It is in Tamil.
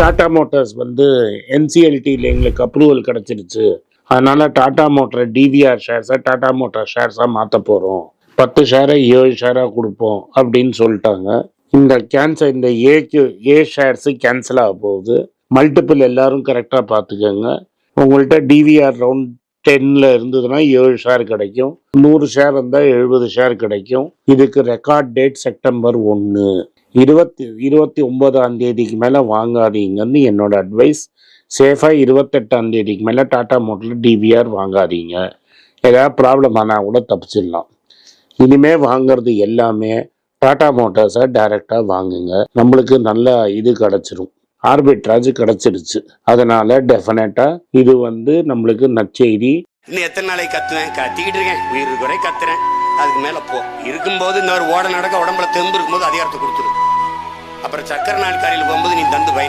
டாடா மோட்டார்ஸ் வந்து என்சிஎல்டியில் எங்களுக்கு அப்ரூவல் கிடச்சிருச்சு, அதனால டாடா மோட்டார் டிவிஆர் ஷேர்ஸை டாடா மோட்டார் ஷேர்ஸாக மாற்ற போகிறோம், 10 ஷேரை 7 ஷேராக கொடுப்போம் அப்படின்னு சொல்லிட்டாங்க. இந்த ஏ ஷேர்ஸு கேன்சல் ஆக போகுது. மல்டிபிள் எல்லாரும் கரெக்டாக பார்த்துக்கோங்க. உங்கள்கிட்ட டிவிஆர் ரவுண்ட் 10ல் இருந்ததுன்னா 7 ஷேர் கிடைக்கும், 100 ஷேர் இருந்தால் 70 ஷேர் கிடைக்கும். இதுக்கு ரெக்கார்ட் டேட் செப்டம்பர் 1. 29ஆம் தேதிக்கு மேலே வாங்காதீங்கன்னு என்னோட அட்வைஸ். சேஃபாக 28ஆம் தேதிக்கு மேலே டாடா மோட்டரில் டிவிஆர் வாங்காதீங்க. ஏதாவது ப்ராப்ளம் ஆனால் கூட தப்பிச்சிடலாம். இனிமேல் வாங்கிறது எல்லாமே டாடா மோட்டார்ஸை டைரெக்டாக வாங்குங்க. நம்மளுக்கு நல்ல இது கிடச்சிரும், ஆர்பிட்ராஜ் கிடச்சிருச்சு. அதனால் டெஃபினட்டாக இது வந்து நம்மளுக்கு நற்செய்தி. இன்னும் எத்தனை நாளைக்கு கத்துவேன்? கத்திக்கிட்டு இருக்கேன், உயிர் குறை கத்துறேன். அதுக்கு மேலே இருக்கும்போது இந்த ஒரு ஓட நடக்க உடம்புல தெம்பு இருக்கும்போது அதிகாரத்தை கொடுத்துரு. அப்புறம் சக்கர நாள் காலையில் போகும்போது நீ தந்து பயன்